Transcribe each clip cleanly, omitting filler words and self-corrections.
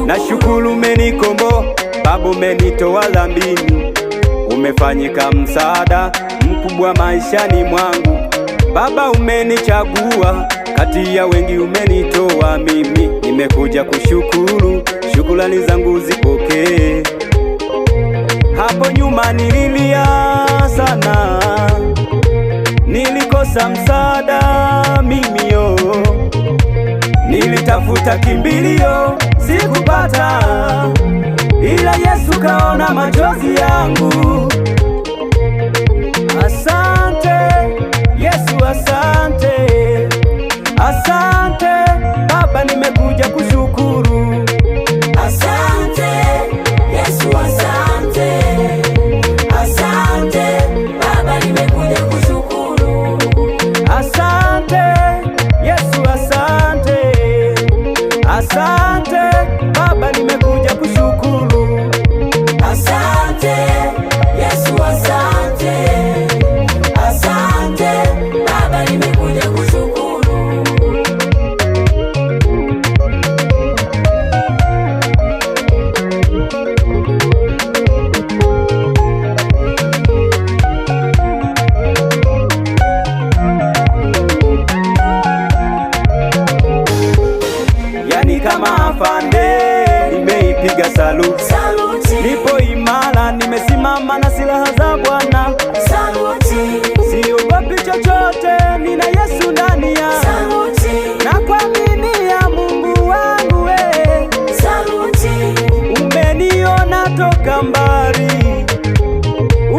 Nashukuru umenikomboa Baba, umenitoa dhambini, umefanyika msaada mkubwa maishani mwangu. Baba, umenichagua kati ya wengi, umenitoa mimi, nimekuja kushukuru, shukrani zangu zipokee. Hapo nyuma nililia sana, nilikosa msaada mimi yo, nilitafuta kimbilio sikupata, ila Yesu kaona machozi yangu. Asante Yesu, asante, asante Baba, nimekuja kushukuru. Asante Yesu, asante, asante Baba, nimekuja kushukuru. Asante Yesu, asante, asante Baba, nimekuja kushukuru. Asante Yesu, asante, asante Baba, nimekuja kushukuru. Yani kama afande nimeipiga saluti, nipo imara, nimesimama na silaha za Bwana. Siogopi chochote, nina Yesu ndani ya na kuaminia Mungu wangu we. Umeniona toka mbali,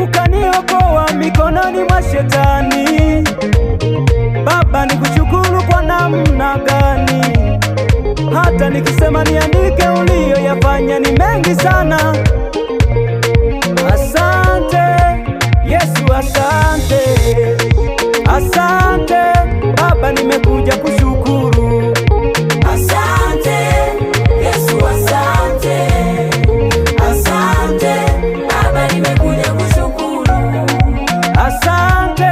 ukaniokoa mikononi mwa shetani. Baba, nikushukuru kwa namna gani? Hata nikisema niandike uliyoyafanya ni mengi sana. Asante Yesu, asante, asante Baba, nimekuja kushukuru. Asante Yesu, asante, asante Baba, nimekuja kushukuru. Asante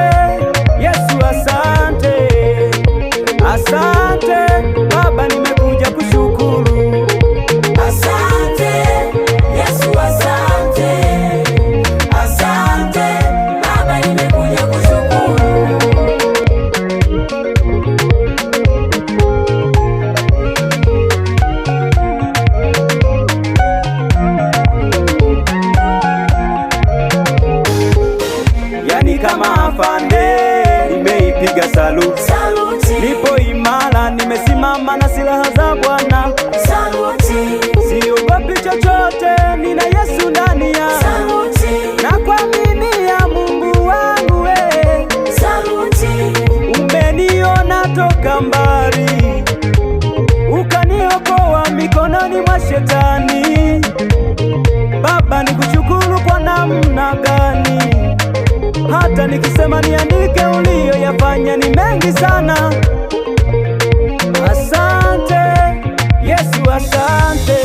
Yesu, asante, asante Baba, nimekuja kushukuru. Asante Yesu, asante, asante Baba, nimekuja kushukuru. Yani kama afande nimeipiga saluti, nipo imara, nimesimama na silaha za Bwana. Siogopi chochote, nina Yesu ndani ya na kuaminia Mungu wangu we. Umeniona toka mbali, ukaniokoa mikononi mwa shetani. Baba, nikushukuru kwa namna gani? Hata nikisema niandike uliyoyafanya ni mengi sana. Asante Yesu, asante.